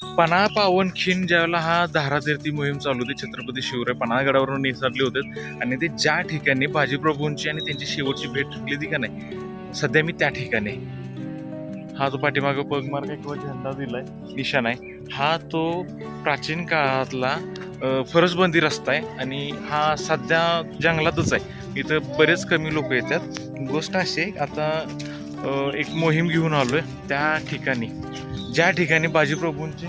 पन्हाळ पावनखिंड ज्यावेळेला हा धारातीर्थी मोहीम चालू होती, छत्रपती शिवराय पन्हाळगडावरून निसटले होते आणि ते ज्या ठिकाणी बाजीप्रभूंची आणि त्यांची शेवटची भेट ठरली ती का नाही, सध्या मी त्या ठिकाणी आहे. हा जो पाठीमागं पगमार्ग किंवा झेंडा दिलाय, निशाण आहे, हा तो प्राचीन काळातला फरसबंदी रस्ता आहे आणि हा सध्या जंगलातच आहे. इथं बरेच कमी लोक येतात. गोष्ट अशी आहे, आता एक मोहीम घेऊन आलोय त्या ठिकाणी, ज्या ठिकाणी बाजीप्रभूंची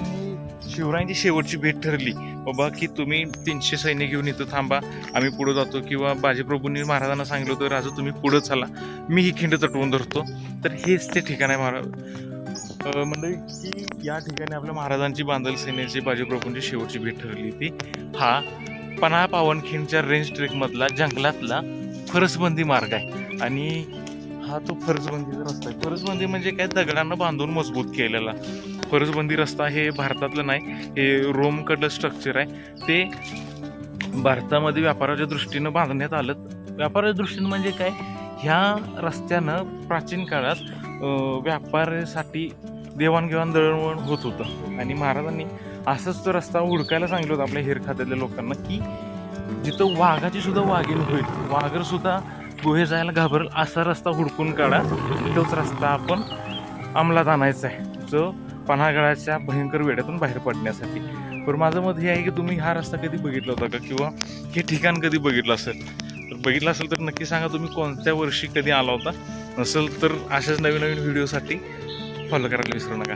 शिवरायांची शेवटची भेट ठरली, बाबा की तुम्ही 300 सैन्य घेऊन इथं थांबा, आम्ही पुढे जातो, किंवा बाजीप्रभूंनी महाराजांना सांगितलं होतं राजा तुम्ही पुढे चला, मी ही खिंड तटवून धरतो. तर हेच ते ठिकाण आहे म्हणजे की या ठिकाणी आपल्या महाराजांची बांधल सेनेची बाजीप्रभूंची शेवटची भेट ठरली ती. हा पन्हाळ पावनखिंडच्या रेंज ट्रेकमधला जंगलातला फरसबंदी मार्ग आहे आणि हा तो फरसबंदीचा रस्ता आहे. फरसबंदी म्हणजे काय, दगडांना बांधून मजबूत केलेला. फरसबंदी रस्ता हे भारतातलं नाही, हे रोमकडलं स्ट्रक्चर आहे. ते भारतामध्ये व्यापाराच्या दृष्टीनं बांधण्यात आलं. व्यापाराच्या दृष्टीनं म्हणजे काय, ह्या रस्त्यानं प्राचीन काळात व्यापारासाठी देवाणघेवाण दळणवळण होत होतं आणि महाराजांनी असंच तो रस्ता हुडकायला सांगितलं होतं आपल्या हेर खात्यातल्या लोकांना, की जिथं वाघाची सुद्धा वाघीण होईल, वाघर सुद्धा गुहे जायला घाबरेल असा रस्ता हुडकून काढा. तोच रस्ता आपण अंमलात आणायचा आहे, जो पन्हाळगडाच्या भयंकर वेड्यातून बाहेर पडण्यासाठी. पण माझं मत हे आहे की तुम्ही हा रस्ता कधी बघितला होता का, किंवा हे ठिकाण कधी बघितलं असेल तर बघितलं असेल तर नक्की सांगा तुम्ही कोणत्या वर्षी कधी आला होता. नसेल तर अशाच नवीन नवीन व्हिडिओसाठी फॉलो करायला विसरू नका.